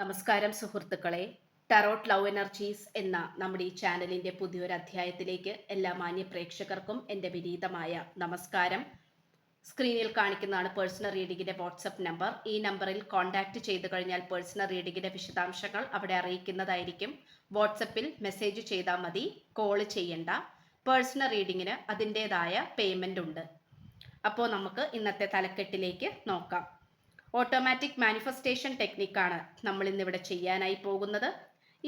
നമസ്കാരം സുഹൃത്തുക്കളെ. Tarot love energies എന്ന നമ്മുടെ ഈ ചാനലിന്റെ പുതിയൊരു അധ്യായത്തിലേക്ക് എല്ലാ മാന്യ പ്രേക്ഷകർക്കും എൻ്റെ വിനീതമായ നമസ്കാരം. സ്ക്രീനിൽ കാണിക്കുന്നതാണ് പേഴ്സണൽ റീഡിങ്ങിന്റെ വാട്സപ്പ് നമ്പർ. ഈ നമ്പറിൽ കോൺടാക്ട് ചെയ്തു കഴിഞ്ഞാൽ പേഴ്സണൽ റീഡിങ്ങിന്റെ വിശദാംശങ്ങൾ അവിടെ അറിയിക്കുന്നതായിരിക്കും. വാട്സപ്പിൽ മെസ്സേജ് ചെയ്താൽ മതി, കോൾ ചെയ്യണ്ട. പേഴ്സണൽ റീഡിങ്ങിന് അതിൻ്റെതായ പേയ്മെന്റ് ഉണ്ട്. അപ്പോൾ നമുക്ക് ഇന്നത്തെ തലക്കെട്ടിലേക്ക് നോക്കാം. ഓട്ടോമാറ്റിക് മാനിഫെസ്റ്റേഷൻ ടെക്നിക്കാണ് നമ്മൾ ഇന്നിവിടെ ചെയ്യാനായി പോകുന്നത്.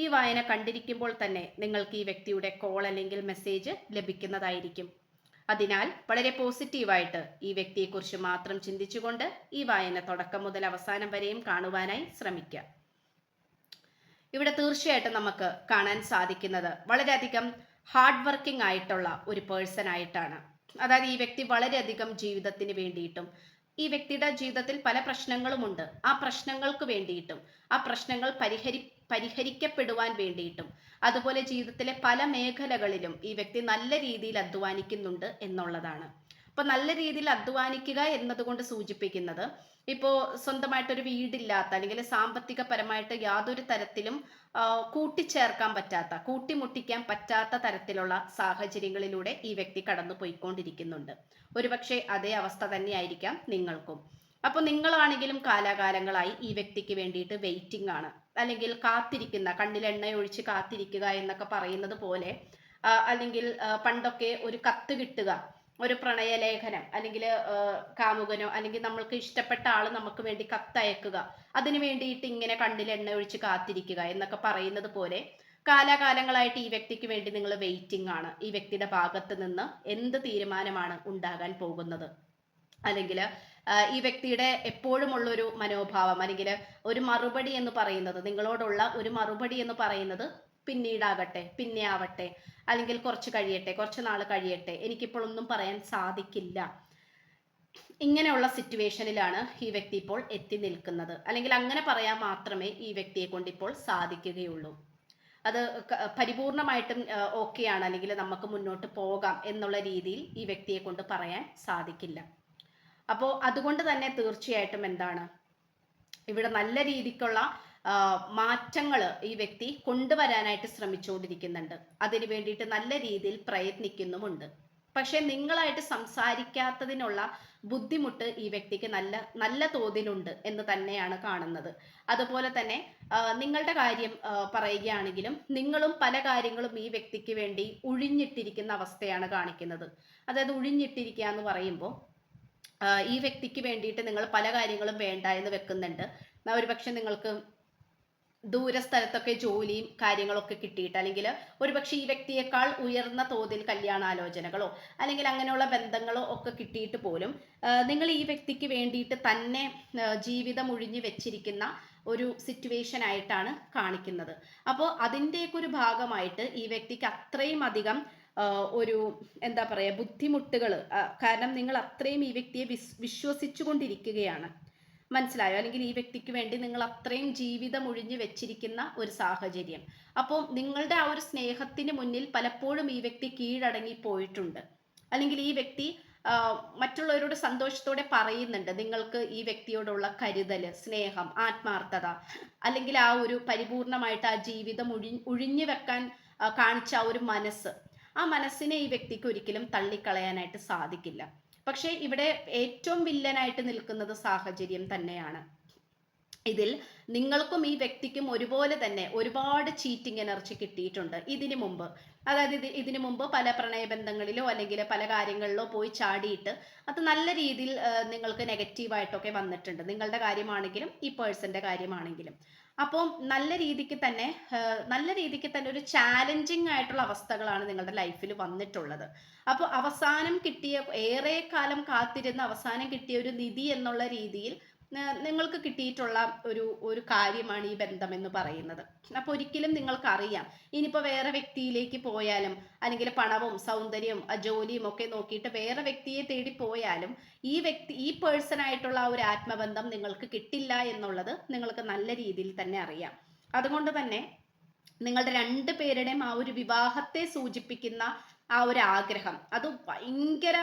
ഈ വായന കണ്ടിരിക്കുമ്പോൾ തന്നെ നിങ്ങൾക്ക് ഈ വ്യക്തിയുടെ കോൾ അല്ലെങ്കിൽ മെസ്സേജ് ലഭിക്കുന്നതായിരിക്കും. അതിനാൽ വളരെ പോസിറ്റീവായിട്ട് ഈ വ്യക്തിയെക്കുറിച്ച് മാത്രം ചിന്തിച്ചുകൊണ്ട് ഈ വായന തുടക്കം മുതൽ അവസാനം വരെയും കാണുവാനായി ശ്രമിക്കുക. ഇവിടെ തീർച്ചയായിട്ടും നമുക്ക് കാണാൻ സാധിക്കുന്നത് വളരെയധികം ഹാർഡ് വർക്കിംഗ് ആയിട്ടുള്ള ഒരു പേഴ്സൺ ആയിട്ടാണ്. അതായത് ഈ വ്യക്തി വളരെയധികം ജീവിതത്തിന് വേണ്ടിയിട്ടും ഈ വ്യക്തിയുടെ ജീവിതത്തിൽ പല പ്രശ്നങ്ങളുമുണ്ട്. ആ പ്രശ്നങ്ങൾക്ക് വേണ്ടിയിട്ടും ആ പ്രശ്നങ്ങൾ പരിഹരിക്കപ്പെടുവാൻ വേണ്ടിയിട്ടും അതുപോലെ ജീവിതത്തിലെ പല മേഖലകളിലും ഈ വ്യക്തി നല്ല രീതിയിൽ അധ്വാനിക്കുന്നുണ്ട് എന്നുള്ളതാണ്. അപ്പൊ നല്ല രീതിയിൽ അധ്വാനിക്കുക എന്നതുകൊണ്ട് സൂചിപ്പിക്കുന്നത് ഇപ്പോൾ സ്വന്തമായിട്ടൊരു വീടില്ലാത്ത അല്ലെങ്കിൽ സാമ്പത്തികപരമായിട്ട് യാതൊരു തരത്തിലും കൂട്ടിച്ചേർക്കാൻ പറ്റാത്ത, കൂട്ടിമുട്ടിക്കാൻ പറ്റാത്ത തരത്തിലുള്ള സാഹചര്യങ്ങളിലൂടെ ഈ വ്യക്തി കടന്നു പോയിക്കൊണ്ടിരിക്കുന്നുണ്ട്. ഒരുപക്ഷെ അതേ അവസ്ഥ തന്നെയായിരിക്കാം നിങ്ങൾക്കും. അപ്പോൾ നിങ്ങളാണെങ്കിലും കാലാകാലങ്ങളായി ഈ വ്യക്തിക്ക് വേണ്ടിയിട്ട് വെയിറ്റിംഗ് ആണ്, അല്ലെങ്കിൽ കാത്തിരിക്കുന്ന, കണ്ണിൽ എണ്ണയൊഴിച്ച് കാത്തിരിക്കുക എന്നൊക്കെ പറയുന്നത് പോലെ, അല്ലെങ്കിൽ പണ്ടൊക്കെ ഒരു കത്ത് കിട്ടുക, ഒരു പ്രണയലേഖനം, അല്ലെങ്കിൽ കാമുകനോ അല്ലെങ്കിൽ നമ്മൾക്ക് ഇഷ്ടപ്പെട്ട ആൾ നമുക്ക് വേണ്ടി കത്തയക്കുക, അതിനു വേണ്ടിയിട്ട് ഇങ്ങനെ കണ്ണിൽ എണ്ണ ഒഴിച്ച് കാത്തിരിക്കുക എന്നൊക്കെ പറയുന്നത് പോലെ കാലാകാലങ്ങളായിട്ട് ഈ വ്യക്തിക്ക് വേണ്ടി നിങ്ങൾ വെയിറ്റിംഗ് ആണ്. ഈ വ്യക്തിയുടെ ഭാഗത്ത് നിന്ന് എന്ത് തീരുമാനമാണ് ഉണ്ടാകാൻ പോകുന്നത്, അല്ലെങ്കിൽ ഈ വ്യക്തിയുടെ എപ്പോഴും ഉള്ളൊരു മനോഭാവം, അല്ലെങ്കിൽ ഒരു മറുപടി എന്ന് പറയുന്നത്, നിങ്ങളോടുള്ള ഒരു മറുപടി എന്ന് പറയുന്നത് പിന്നീടാകട്ടെ, പിന്നെ ആവട്ടെ, അല്ലെങ്കിൽ കുറച്ച് കഴിയട്ടെ, കുറച്ച് നാൾ കഴിയട്ടെ, എനിക്കിപ്പോൾ ഒന്നും പറയാൻ സാധിക്കില്ല, ഇങ്ങനെയുള്ള സിറ്റുവേഷനിലാണ് ഈ വ്യക്തി ഇപ്പോൾ എത്തി നിൽക്കുന്നത്. അല്ലെങ്കിൽ അങ്ങനെ പറയാൻ മാത്രമേ ഈ വ്യക്തിയെ കൊണ്ട് ഇപ്പോൾ സാധിക്കുകയുള്ളൂ. അത് പരിപൂർണമായിട്ടും ഓക്കെയാണ്, അല്ലെങ്കിൽ നമുക്ക് മുന്നോട്ട് പോകാം എന്നുള്ള രീതിയിൽ ഈ വ്യക്തിയെ കൊണ്ട് പറയാൻ സാധിക്കില്ല. അപ്പോൾ അതുകൊണ്ട് തന്നെ തീർച്ചയായിട്ടും എന്താണ്, ഇവിടെ നല്ല രീതിക്കുള്ള മാറ്റങ്ങൾ ഈ വ്യക്തി കൊണ്ടുവരാനായിട്ട് ശ്രമിച്ചുകൊണ്ടിരിക്കുന്നുണ്ട്. അതിനു വേണ്ടിയിട്ട് നല്ല രീതിയിൽ പ്രയത്നിക്കുന്നുമുണ്ട്. പക്ഷെ നിങ്ങളായിട്ട് സംസാരിക്കാത്തതിനുള്ള ബുദ്ധിമുട്ട് ഈ വ്യക്തിക്ക് നല്ല നല്ല തോതിലുണ്ട് എന്ന് തന്നെയാണ് കാണുന്നത്. അതുപോലെ തന്നെ നിങ്ങളുടെ കാര്യം പറയുകയാണെങ്കിലും നിങ്ങളും പല കാര്യങ്ങളും ഈ വ്യക്തിക്ക് വേണ്ടി ഒഴിഞ്ഞിട്ടിരിക്കുന്ന അവസ്ഥയാണ് കാണിക്കുന്നത്. അതായത് ഒഴിഞ്ഞിട്ടിരിക്കുക എന്ന് പറയുമ്പോൾ ഈ വ്യക്തിക്ക് വേണ്ടിയിട്ട് നിങ്ങൾ പല കാര്യങ്ങളും വേണ്ട എന്ന് വെക്കുന്നുണ്ട്. ഒരുപക്ഷെ നിങ്ങൾക്ക് ദൂരസ്ഥലത്തൊക്കെ ജോലിയും കാര്യങ്ങളൊക്കെ കിട്ടിയിട്ട്, അല്ലെങ്കിൽ ഒരുപക്ഷെ ഈ വ്യക്തിയേക്കാൾ ഉയർന്ന തോതിൽ കല്യാണാലോചനകളോ അല്ലെങ്കിൽ അങ്ങനെയുള്ള ബന്ധങ്ങളോ ഒക്കെ കിട്ടിയിട്ട് പോലും നിങ്ങൾ ഈ വ്യക്തിക്ക് വേണ്ടിയിട്ട് തന്നെ ജീവിതം ഒഴിഞ്ഞു വെച്ചിരിക്കുന്ന ഒരു സിറ്റുവേഷൻ ആയിട്ടാണ് കാണിക്കുന്നത്. അപ്പോൾ അതിൻ്റെയൊക്കെ ഒരു ഭാഗമായിട്ട് ഈ വ്യക്തിക്ക് അത്രയും അധികം ഒരു എന്താ പറയുക ബുദ്ധിമുട്ടുകൾ, കാരണം നിങ്ങൾ അത്രയും ഈ വ്യക്തിയെ വിശ്വസിച്ചു കൊണ്ടിരിക്കുകയാണ്. മനസ്സിലായോ? അല്ലെങ്കിൽ ഈ വ്യക്തിക്ക് വേണ്ടി നിങ്ങൾ അത്രയും ജീവിതം ഒഴിഞ്ഞു വെച്ചിരിക്കുന്ന ഒരു സാഹചര്യം. അപ്പോൾ നിങ്ങളുടെ ആ ഒരു സ്നേഹത്തിന് മുന്നിൽ പലപ്പോഴും ഈ വ്യക്തി കീഴടങ്ങി പോയിട്ടുണ്ട്. അല്ലെങ്കിൽ ഈ വ്യക്തി മറ്റുള്ളവരോട് സന്തോഷത്തോടെ പറയുന്നുണ്ട് നിങ്ങൾക്ക് ഈ വ്യക്തിയോടുള്ള കരുതല്, സ്നേഹം, ആത്മാർത്ഥത, അല്ലെങ്കിൽ ആ ഒരു പരിപൂർണമായിട്ട് ആ ജീവിതം ഒഴിഞ്ഞു വെക്കാൻ കാണിച്ച ആ ഒരു മനസ്സ്, ആ മനസ്സിനെ ഈ വ്യക്തിക്ക് ഒരിക്കലും തള്ളിക്കളയാനായിട്ട് സാധിക്കില്ല. പക്ഷേ ഇവിടെ ഏറ്റവും വില്ലനായിട്ട് നിൽക്കുന്നത് സാഹചര്യം തന്നെയാണ്. ഇതിൽ നിങ്ങൾക്കും ഈ വ്യക്തിക്കും ഒരുപോലെ തന്നെ ഒരുപാട് ചീറ്റിംഗ് എനർജി കിട്ടിയിട്ടുണ്ട് ഇതിനു മുമ്പ്. അതായത് ഇതിനു മുമ്പ് പല പ്രണയബന്ധങ്ങളിലോ അല്ലെങ്കിൽ പല കാര്യങ്ങളിലോ പോയി ചാടിയിട്ട് അത് നല്ല രീതിയിൽ നിങ്ങൾക്ക് നെഗറ്റീവായിട്ടൊക്കെ വന്നിട്ടുണ്ട്. നിങ്ങളുടെ കാര്യമാണെങ്കിലും ഈ പേഴ്സന്റെ കാര്യമാണെങ്കിലും. അപ്പോൾ നല്ല രീതിക്ക് തന്നെ ഒരു ചാലഞ്ചിങ് ആയിട്ടുള്ള അവസ്ഥകളാണ് നിങ്ങളുടെ ലൈഫിൽ വന്നിട്ടുള്ളത്. അപ്പോൾ അവസാനം കിട്ടിയ, ഏറെ കാലം കാത്തിരുന്ന അവസാനം കിട്ടിയ ഒരു നിധി എന്നുള്ള രീതിയിൽ നിങ്ങൾക്ക് കിട്ടിയിട്ടുള്ള ഒരു കാര്യമാണ് ഈ ബന്ധം എന്ന് പറയുന്നത്. അപ്പോൾ ഒരിക്കലും നിങ്ങൾക്കറിയാം, ഇനിയിപ്പോൾ വേറെ വ്യക്തിയിലേക്ക് പോയാലും, അല്ലെങ്കിൽ പണവും സൗന്ദര്യവും ജോലിയും ഒക്കെ നോക്കിയിട്ട് വേറെ വ്യക്തിയെ തേടി പോയാലും ഈ പേഴ്സൺ ആയിട്ടുള്ള ആ ഒരു ആത്മബന്ധം നിങ്ങൾക്ക് കിട്ടില്ല എന്നുള്ളത് നിങ്ങൾക്ക് നല്ല രീതിയിൽ തന്നെ അറിയാം. അതുകൊണ്ട് തന്നെ നിങ്ങളുടെ രണ്ടു പേരുടെയും ആ ഒരു വിവാഹത്തെ സൂചിപ്പിക്കുന്ന ആ ഒരു ആഗ്രഹം, അത് ഭയങ്കര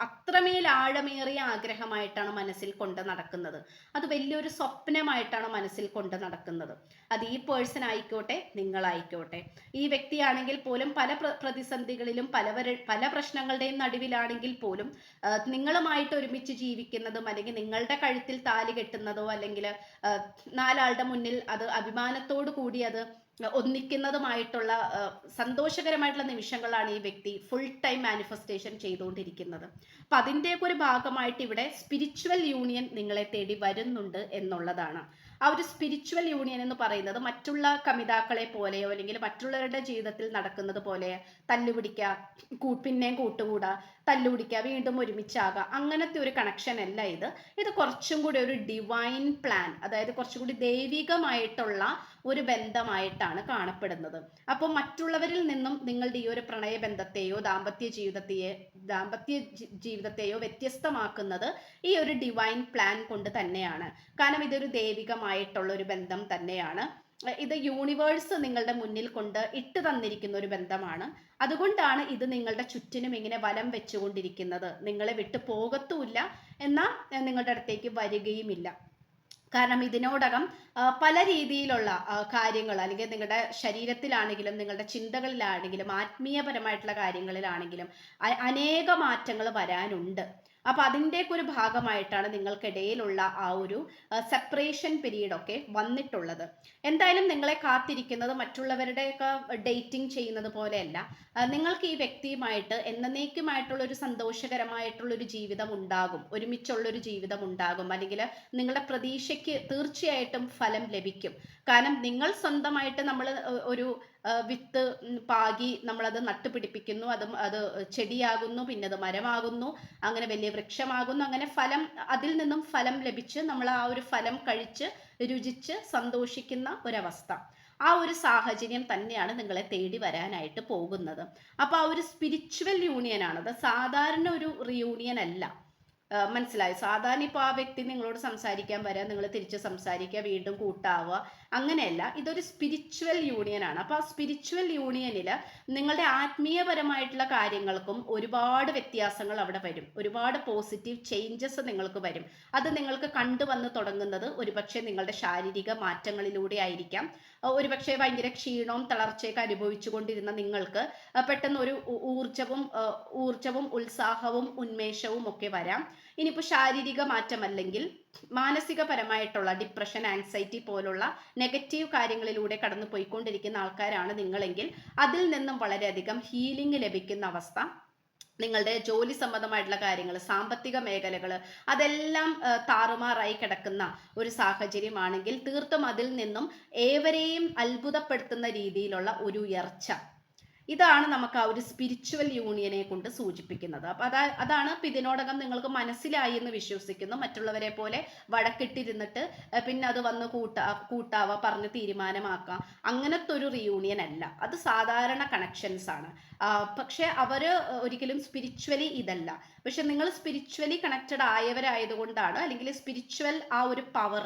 അത്രമേൽ ആഴമേറിയ ആഗ്രഹമായിട്ടാണ് മനസ്സിൽ കൊണ്ട് നടക്കുന്നത്. അത് വലിയൊരു സ്വപ്നമായിട്ടാണ് മനസ്സിൽ കൊണ്ട് നടക്കുന്നത്. അത് ഈ പേഴ്സൺ ആയിക്കോട്ടെ, നിങ്ങളായിക്കോട്ടെ. ഈ വ്യക്തിയാണെങ്കിൽ പോലും പല പ്രതിസന്ധികളിലും പല പ്രശ്നങ്ങളുടെയും നടുവിലാണെങ്കിൽ പോലും നിങ്ങളുമായിട്ട് ഒരുമിച്ച് ജീവിക്കുന്നതും അല്ലെങ്കിൽ നിങ്ങളുടെ കഴുത്തിൽ താലി കെട്ടുന്നതോ അല്ലെങ്കിൽ നാലാളുടെ മുന്നിൽ അത് അഭിമാനത്തോടു കൂടി അത് ഒന്നിക്കുന്നതുമായിട്ടുള്ള സന്തോഷകരമായിട്ടുള്ള നിമിഷങ്ങളാണ് ഈ വ്യക്തി ഫുൾ ടൈം മാനിഫെസ്റ്റേഷൻ ചെയ്തുകൊണ്ടിരിക്കുന്നത്. അപ്പൊ അതിൻ്റെയൊക്കെ ഒരു ഭാഗമായിട്ട് ഇവിടെ സ്പിരിച്വൽ യൂണിയൻ നിങ്ങളെ തേടി വരുന്നുണ്ട് എന്നുള്ളതാണ്. ആ ഒരു സ്പിരിച്വൽ യൂണിയൻ എന്ന് പറയുന്നത് മറ്റുള്ള കമിതാക്കളെ പോലെയോ അല്ലെങ്കിൽ മറ്റുള്ളവരുടെ ജീവിതത്തിൽ നടക്കുന്നത് പോലെ തല്ലുപിടിക്കുക, പിന്നെയും കൂട്ടുകൂടുക, തല്ലുപിടിക്കുക, വീണ്ടും ഒരുമിച്ചാകുക, അങ്ങനത്തെ ഒരു കണക്ഷൻ അല്ല ഇത്. ഇത് കുറച്ചും കൂടി ഒരു ഡിവൈൻ പ്ലാൻ, അതായത് കുറച്ചും കൂടി ദൈവികമായിട്ടുള്ള ഒരു ബന്ധമായിട്ടാണ് കാണപ്പെടുന്നത്. അപ്പോൾ മറ്റുള്ളവരിൽ നിന്നും നിങ്ങളുടെ ഈ ഒരു പ്രണയബന്ധത്തെയോ ദാമ്പത്യ ജീവിതത്തെയോ വ്യത്യസ്തമാക്കുന്നത് ഈ ഒരു ഡിവൈൻ പ്ലാൻ കൊണ്ട് തന്നെയാണ്. കാരണം ഇതൊരു ദൈവികമായിട്ടുള്ള ഒരു ബന്ധം തന്നെയാണ്. ഇത് യൂണിവേഴ്സ് നിങ്ങളുടെ മുന്നിൽ കൊണ്ട് ഇട്ട് തന്നിരിക്കുന്ന ഒരു ബന്ധമാണ്. അതുകൊണ്ടാണ് ഇത് നിങ്ങളുടെ ചുറ്റിനും ഇങ്ങനെ വലം വെച്ചുകൊണ്ടിരിക്കുന്നത്. നിങ്ങളെ വിട്ടു പോകത്തുമില്ല, എന്നാൽ നിങ്ങളുടെ അടുത്തേക്ക് വരികയുമില്ല. കാരണം ഇതിനോടകം പല രീതിയിലുള്ള കാര്യങ്ങൾ അല്ലെങ്കിൽ നിങ്ങളുടെ ശരീരത്തിലാണെങ്കിലും നിങ്ങളുടെ ചിന്തകളിലാണെങ്കിലും ആത്മീയപരമായിട്ടുള്ള കാര്യങ്ങളിലാണെങ്കിലും അനേക മാറ്റങ്ങൾ വരാനുണ്ട്. അപ്പൊ അതിൻ്റെയൊക്കെ ഒരു ഭാഗമായിട്ടാണ് നിങ്ങൾക്കിടയിലുള്ള ആ ഒരു സെപ്പറേഷൻ പീരീഡ് ഒക്കെ വന്നിട്ടുള്ളത്. എന്തായാലും നിങ്ങളെ കാത്തിരിക്കുന്നത് മറ്റുള്ളവരുടെയൊക്കെ ഡേറ്റിംഗ് ചെയ്യുന്നത് പോലെയല്ല. നിങ്ങൾക്ക് ഈ വ്യക്തിയുമായിട്ട് എന്നേക്കുമായിട്ടുള്ള ഒരു സന്തോഷകരമായിട്ടുള്ള ഒരു ജീവിതം ഉണ്ടാകും, ഒരുമിച്ചുള്ളൊരു ജീവിതം ഉണ്ടാകും, അല്ലെങ്കിൽ നിങ്ങളുടെ പ്രതീക്ഷയ്ക്ക് തീർച്ചയായിട്ടും ഫലം ലഭിക്കും. കാരണം നിങ്ങൾ സ്വന്തമായിട്ട് നമ്മൾ ഒരു വിത്ത് പാകി നമ്മളത് നട്ടുപിടിപ്പിക്കുന്നു, അത് ചെടിയാകുന്നു, പിന്നെ അത് മരമാകുന്നു, അങ്ങനെ വലിയ വൃക്ഷമാകുന്നു, അങ്ങനെ അതിൽ നിന്നും ഫലം ലഭിച്ച് നമ്മൾ ആ ഒരു ഫലം കഴിച്ച് രുചിച്ച് സന്തോഷിക്കുന്ന ഒരവസ്ഥ. ആ ഒരു സാഹചര്യം തന്നെയാണ് നിങ്ങളെ തേടി വരാനായിട്ട് പോകുന്നത്. അപ്പൊ ആ ഒരു സ്പിരിച്വൽ യൂണിയൻ ആണ്, അത് സാധാരണ ഒരു റിയൂണിയൻ അല്ല. മനസ്സിലായി? സാധാരണ ഇപ്പോൾ ആ വ്യക്തി നിങ്ങളോട് സംസാരിക്കാൻ വരാം, നിങ്ങൾ തിരിച്ച് സംസാരിക്കുക, വീണ്ടും കൂട്ടാവുക, അങ്ങനെയല്ല. ഇതൊരു സ്പിരിച്വൽ യൂണിയൻ ആണ്. അപ്പോൾ ആ സ്പിരിച്വൽ യൂണിയനിൽ നിങ്ങളുടെ ആത്മീയപരമായിട്ടുള്ള കാര്യങ്ങൾക്കും ഒരുപാട് വ്യത്യാസങ്ങൾ അവിടെ വരും, ഒരുപാട് പോസിറ്റീവ് ചേഞ്ചസ് നിങ്ങൾക്ക് വരും. അത് നിങ്ങൾക്ക് കണ്ടുവന്ന് തുടങ്ങുന്നത് ഒരുപക്ഷെ നിങ്ങളുടെ ശാരീരിക മാറ്റങ്ങളിലൂടെ ആയിരിക്കാം. ഒരുപക്ഷെ ഭയങ്കര ക്ഷീണവും തളർച്ചയൊക്കെ അനുഭവിച്ചു കൊണ്ടിരുന്ന നിങ്ങൾക്ക് പെട്ടെന്ന് ഒരു ഊർജവും ഉത്സാഹവും ഉന്മേഷവും ഒക്കെ വരാം. ഇനിയിപ്പോൾ ശാരീരിക മാറ്റമല്ലെങ്കിൽ മാനസികപരമായിട്ടുള്ള ഡിപ്രഷൻ, ആൻസൈറ്റി പോലുള്ള നെഗറ്റീവ് കാര്യങ്ങളിലൂടെ കടന്നു പോയിക്കൊണ്ടിരിക്കുന്ന ആൾക്കാരാണ് നിങ്ങളെങ്കിൽ അതിൽ നിന്നും വളരെയധികം ഹീലിംഗ് ലഭിക്കുന്ന അവസ്ഥ. നിങ്ങളുടെ ജോലി സംബന്ധമായിട്ടുള്ള കാര്യങ്ങൾ, സാമ്പത്തിക മേഖലകൾ, അതെല്ലാം താറുമാറായി കിടക്കുന്ന ഒരു സാഹചര്യമാണെങ്കിൽ തീർത്തും അതിൽ നിന്നും ഏവരെയും അത്ഭുതപ്പെടുത്തുന്ന രീതിയിലുള്ള ഒരു ഉയർച്ച, ഇതാണ് നമുക്ക് ആ ഒരു സ്പിരിച്വൽ യൂണിയനെ കൊണ്ട് സൂചിപ്പിക്കുന്നത്. അപ്പൊ അതാണ് ഇപ്പൊ ഇതിനോടകം നിങ്ങൾക്ക് മനസ്സിലായി എന്ന് വിശ്വസിക്കുന്നു. മറ്റുള്ളവരെ പോലെ വഴക്കിട്ടിരുന്നിട്ട് പിന്നെ അത് വന്ന് കൂട്ടാവുക, പറഞ്ഞ് തീരുമാനമാക്കാം, അങ്ങനത്തെ ഒരു റിയൂണിയൻ അല്ല. അത് സാധാരണ കണക്ഷൻസ് ആണ്. പക്ഷെ അവര് ഒരിക്കലും സ്പിരിച്വലി ഇതല്ല. പക്ഷെ നിങ്ങൾ സ്പിരിച്വലി കണക്റ്റഡ് ആയവരായതുകൊണ്ടാണ്, അല്ലെങ്കിൽ സ്പിരിച്വൽ ആ ഒരു പവർ,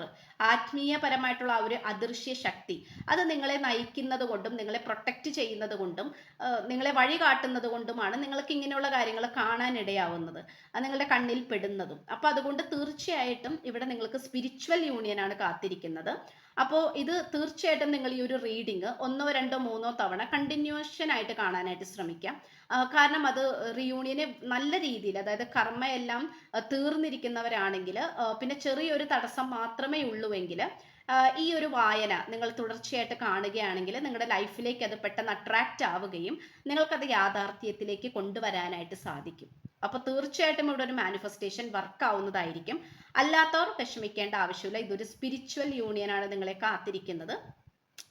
ആത്മീയപരമായിട്ടുള്ള ആ ഒരു അദൃശ്യ ശക്തി, അത് നിങ്ങളെ നയിക്കുന്നത് കൊണ്ടും നിങ്ങളെ പ്രൊട്ടക്റ്റ് ചെയ്യുന്നത് കൊണ്ടും നിങ്ങളെ വഴി കാട്ടുന്നത് കൊണ്ടുമാണ് നിങ്ങൾക്ക് ഇങ്ങനെയുള്ള കാര്യങ്ങൾ കാണാനിടയാവുന്നത്, നിങ്ങളുടെ കണ്ണിൽ പെടുന്നതും. അപ്പൊ അതുകൊണ്ട് തീർച്ചയായിട്ടും ഇവിടെ നിങ്ങൾക്ക് സ്പിരിച്വൽ യൂണിയൻ ആണ് കാത്തിരിക്കുന്നത്. അപ്പോൾ ഇത് തീർച്ചയായിട്ടും നിങ്ങൾ ഈ ഒരു റീഡിങ് 1, 2, 3 തവണ കണ്ടിന്യൂഷൻ ആയിട്ട് കാണാനായിട്ട് ശ്രമിക്കാം. കാരണം അത് റിയൂണിയന് നല്ല രീതിയിൽ, അതായത് കർമ്മയെല്ലാം തീർന്നിരിക്കുന്നവരാണെങ്കിൽ, പിന്നെ ചെറിയൊരു തടസ്സം മാത്രമേ ഉള്ളൂവെങ്കിൽ ഈ ഒരു വായന നിങ്ങൾ തുടർച്ചയായിട്ട് കാണുകയാണെങ്കിൽ നിങ്ങളുടെ ലൈഫിലേക്ക് അത് പെട്ടെന്ന് അട്രാക്റ്റ് ആവുകയും നിങ്ങൾക്കത് യാഥാർത്ഥ്യത്തിലേക്ക് കൊണ്ടുവരാനായിട്ട് സാധിക്കും. അപ്പൊ തീർച്ചയായിട്ടും ഇവിടെ ഒരു മാനിഫെസ്റ്റേഷൻ വർക്ക് ആവുന്നതായിരിക്കും. അല്ലാത്തവർ വിഷമിക്കേണ്ട ആവശ്യമില്ല. ഇതൊരു സ്പിരിച്വൽ യൂണിയൻ ആണ് നിങ്ങളെ കാത്തിരിക്കുന്നത്.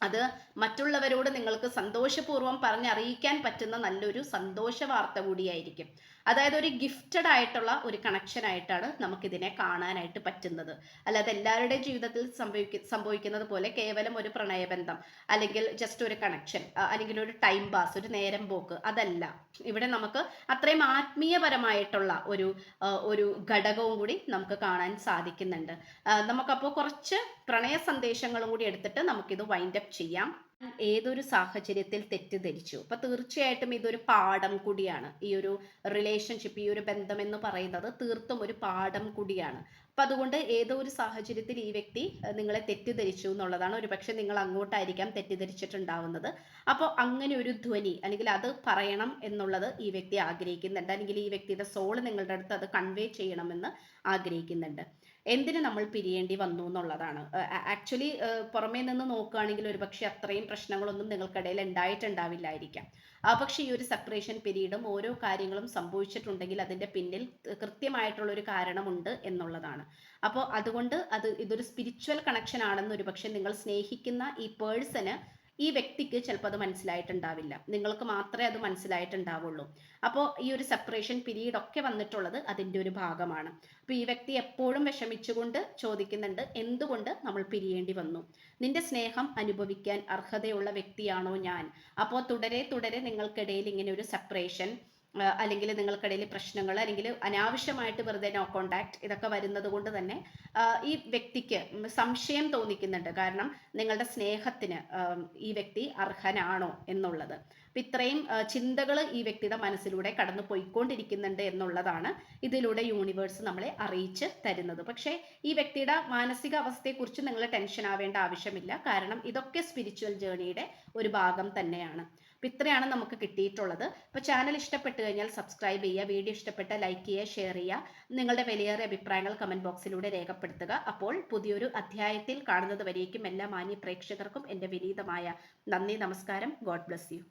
അത് മറ്റുള്ളവരോട് നിങ്ങൾക്ക് സന്തോഷപൂർവ്വം പറഞ്ഞറിയിക്കാൻ പറ്റുന്ന നല്ലൊരു സന്തോഷ വാർത്ത കൂടിയായിരിക്കും. അതായത് ഒരു ഗിഫ്റ്റഡ് ആയിട്ടുള്ള ഒരു കണക്ഷൻ ആയിട്ടാണ് നമുക്കിതിനെ കാണാനായിട്ട് പറ്റുന്നത്. അല്ലാതെ എല്ലാവരുടെയും ജീവിതത്തിൽ സംഭവിക്കുന്നത് പോലെ കേവലം ഒരു പ്രണയബന്ധം, അല്ലെങ്കിൽ ജസ്റ്റ് ഒരു കണക്ഷൻ, അല്ലെങ്കിൽ ഒരു ടൈം പാസ്, ഒരു നേരം പോക്ക്, അതല്ല. ഇവിടെ നമുക്ക് അത്രയും ആത്മീയപരമായിട്ടുള്ള ഒരു ഘടകവും കൂടി നമുക്ക് കാണാൻ സാധിക്കുന്നുണ്ട്. നമുക്കപ്പോൾ കുറച്ച് പ്രണയ സന്ദേശങ്ങളും കൂടി എടുത്തിട്ട് നമുക്കിത് വൈൻഡപ്പ് റീഡപ്പ് ചെയ്യാം. ഏതൊരു സാഹചര്യത്തിൽ തെറ്റിദ്ധരിച്ചു. അപ്പൊ തീർച്ചയായിട്ടും ഇതൊരു പാഠം കൂടിയാണ്. ഈ ഒരു റിലേഷൻഷിപ്പ്, ഈ ഒരു ബന്ധം എന്ന് പറയുന്നത് തീർത്തും ഒരു പാഠം കൂടിയാണ്. അപ്പൊ അതുകൊണ്ട് ഏതോ ഒരു സാഹചര്യത്തിൽ ഈ വ്യക്തി നിങ്ങളെ തെറ്റിദ്ധരിച്ചു എന്നുള്ളതാണ്. ഒരുപക്ഷെ നിങ്ങൾ അങ്ങോട്ടായിരിക്കാം തെറ്റിദ്ധരിച്ചിട്ടുണ്ടാവുന്നത്. അപ്പോൾ അങ്ങനെ ഒരു ധ്വനി അല്ലെങ്കിൽ അത് പറയണം എന്നുള്ളത് ഈ വ്യക്തി ആഗ്രഹിക്കുന്നുണ്ട്, അല്ലെങ്കിൽ ഈ വ്യക്തിയുടെ സോൾ നിങ്ങളുടെ അടുത്ത് അത് കൺവേ ചെയ്യണമെന്ന് ആഗ്രഹിക്കുന്നുണ്ട്. എന്തിന് നമ്മൾ പിരിയേണ്ടി വന്നു എന്നുള്ളതാണ്. ആക്ച്വലി പുറമേ നിന്ന് നോക്കുകയാണെങ്കിൽ ഒരുപക്ഷെ അത്രയും പ്രശ്നങ്ങളൊന്നും നിങ്ങൾക്കിടയിൽ ഉണ്ടായിട്ടുണ്ടാവില്ലായിരിക്കാം. പക്ഷേ ഈ ഒരു സെപ്പറേഷൻ പീരീഡും ഓരോ കാര്യങ്ങളും സംഭവിച്ചിട്ടുണ്ടെങ്കിൽ അതിൻ്റെ പിന്നിൽ കൃത്യമായിട്ടുള്ള ഒരു കാരണമുണ്ട് എന്നുള്ളതാണ്. അപ്പോൾ അതുകൊണ്ട് ഇതൊരു സ്പിരിച്വൽ കണക്ഷൻ ആണെന്ന് ഒരുപക്ഷെ നിങ്ങൾ സ്നേഹിക്കുന്ന ഈ പേഴ്സണ്, ഈ വ്യക്തിക്ക് ചിലപ്പോൾ അത് മനസ്സിലായിട്ടുണ്ടാവില്ല, നിങ്ങൾക്ക് മാത്രമേ അത് മനസ്സിലായിട്ടുണ്ടാവുള്ളൂ. അപ്പോൾ ഈ ഒരു സെപ്പറേഷൻ പീരീഡ് ഒക്കെ വന്നിട്ടുള്ളത് അതിൻ്റെ ഒരു ഭാഗമാണ്. അപ്പോൾ ഈ വ്യക്തി എപ്പോഴും വിഷമിച്ചുകൊണ്ട് ചോദിക്കുന്നുണ്ട്, എന്തുകൊണ്ട് നമ്മൾ പിരിയേണ്ടി വന്നു? നിന്റെ സ്നേഹം അനുഭവിക്കാൻ അർഹതയുള്ള വ്യക്തിയാണോ ഞാൻ? അപ്പോൾ തുടരെ തുടരെ നിങ്ങൾക്കിടയിൽ ഇങ്ങനെ ഒരു സെപ്പറേഷൻ, അല്ലെങ്കിൽ നിങ്ങൾക്കിടയിൽ പ്രശ്നങ്ങൾ, അല്ലെങ്കിൽ അനാവശ്യമായിട്ട് വെറുതെ നോ കോണ്ടാക്ട്, ഇതൊക്കെ വരുന്നത് കൊണ്ട് തന്നെ ഈ വ്യക്തിക്ക് സംശയം തോന്നിക്കുന്നുണ്ട്. കാരണം നിങ്ങളുടെ സ്നേഹത്തിന് ഈ വ്യക്തി അർഹനാണോ എന്നുള്ളത്. അപ്പം ഇത്രയും ചിന്തകൾ ഈ വ്യക്തിയുടെ മനസ്സിലൂടെ കടന്നു പോയിക്കൊണ്ടിരിക്കുന്നുണ്ട് എന്നുള്ളതാണ് ഇതിലൂടെ യൂണിവേഴ്സ് നമ്മളെ അറിയിച്ച് തരുന്നത്. പക്ഷേ ഈ വ്യക്തിയുടെ മാനസിക അവസ്ഥയെക്കുറിച്ച് നിങ്ങൾ ടെൻഷൻ ആവേണ്ട ആവശ്യമില്ല. കാരണം ഇതൊക്കെ സ്പിരിച്വൽ ജേണിയുടെ ഒരു ഭാഗം തന്നെയാണ്. അപ്പം ഇത്രയാണ് നമുക്ക് കിട്ടിയിട്ടുള്ളത്. അപ്പോൾ ചാനൽ ഇഷ്ടപ്പെട്ട് കഴിഞ്ഞാൽ സബ്സ്ക്രൈബ് ചെയ്യുക, വീഡിയോ ഇഷ്ടപ്പെട്ട ലൈക്ക് ചെയ്യുക, ഷെയർ ചെയ്യുക, നിങ്ങളുടെ വിലയേറിയ അഭിപ്രായങ്ങൾ കമൻറ്റ് ബോക്സിലൂടെ രേഖപ്പെടുത്തുക. അപ്പോൾ പുതിയൊരു അധ്യായത്തിൽ കാണുന്നത് വരേക്കും എല്ലാ മാന്യ പ്രേക്ഷകർക്കും എൻ്റെ വിനീതമായ നന്ദി, നമസ്കാരം. God bless you.